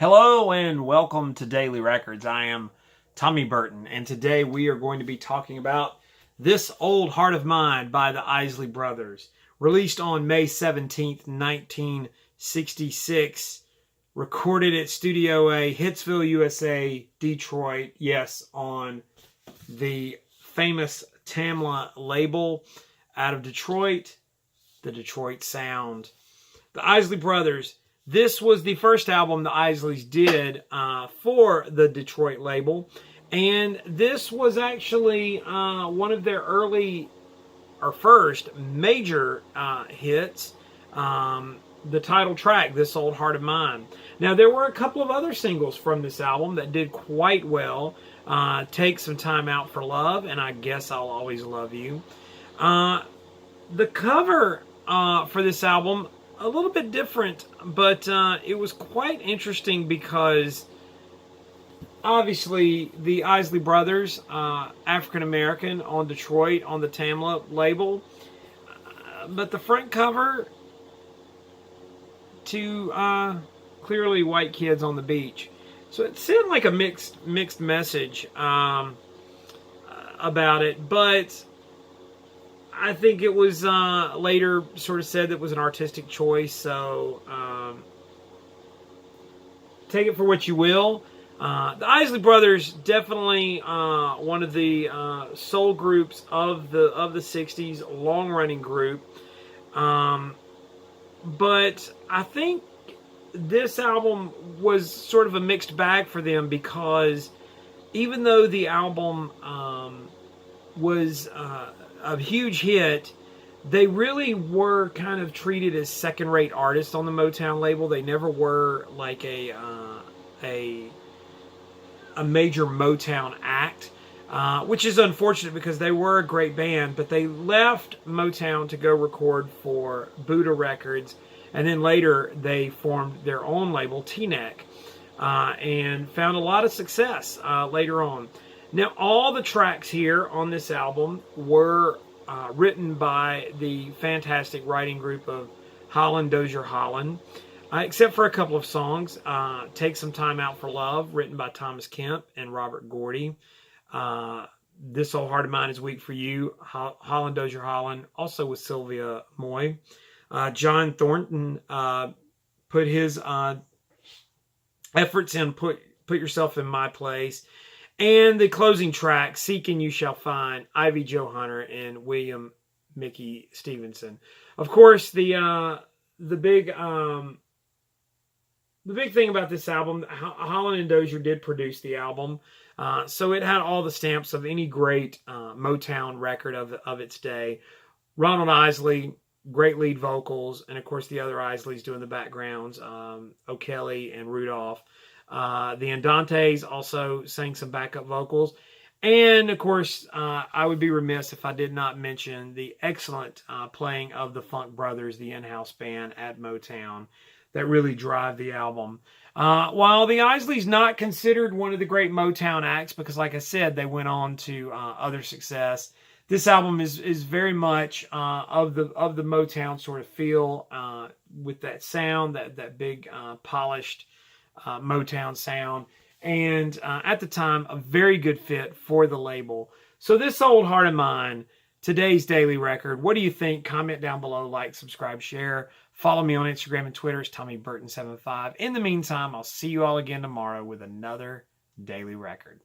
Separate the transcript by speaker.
Speaker 1: Hello and welcome to Daily Records. I am Tommy Burton, and today we are going to be talking about This Old Heart of Mine by the Isley Brothers. Released on May 17th, 1966. Recorded at Studio A, Hitsville, USA, Detroit. Yes, on the famous Tamla label out of Detroit, the Detroit Sound. The Isley Brothers. This was the first album the Isleys did for the Detroit label. And this was actually one of their early, or first, major hits. The title track, This Old Heart of Mine. Now, there were a couple of other singles from this album that did quite well. Take Some Time Out for Love, and I Guess I'll Always Love You. The cover for this album, a little bit different, but it was quite interesting because obviously the Isley Brothers, African-American on Detroit on the Tamla label, but the front cover, two clearly white kids on the beach. So it seemed like a mixed message about it, but I think it was later sort of said that it was an artistic choice, so take it for what you will. The Isley Brothers, definitely one of the soul groups of the 60s, long-running group. But I think this album was sort of a mixed bag for them because even though the album was a huge hit, they really were kind of treated as second-rate artists on the Motown label. They never were like a major Motown act, which is unfortunate because they were a great band, but they left Motown to go record for Buddha Records, and then later they formed their own label, T-Neck, and found a lot of success later on. Now, all the tracks here on this album were written by the fantastic writing group of Holland Dozier Holland, except for a couple of songs. Take Some Time Out for Love, written by Thomas Kemp and Robert Gordy. This Old Heart of Mine Is Weak for You, Holland Dozier Holland, also with Sylvia Moy. John Thornton put his efforts in Put Yourself in My Place. And the closing track, Seek and You Shall Find, Ivy Joe Hunter and William Mickey Stevenson. Of course, the big thing about this album, Holland and Dozier did produce the album, so it had all the stamps of any great Motown record of its day. Ronald Isley, great lead vocals, and of course the other Isleys doing the backgrounds, O'Kelly and Rudolph. The Andantes also sang some backup vocals. And, of course, I would be remiss if I did not mention the excellent playing of the Funk Brothers, the in-house band at Motown, that really drive the album. While the Isleys not considered one of the great Motown acts, because, like I said, they went on to other success, this album is very much of the Motown sort of feel, with that sound, that big polished Motown sound, and at the time a very good fit for the label. So This Old Heart of Mine, today's daily record. What do you think? Comment down below, like, subscribe, share. Follow me on Instagram and Twitter. It's TommyBurton75. In the meantime, I'll see you all again tomorrow with another daily record.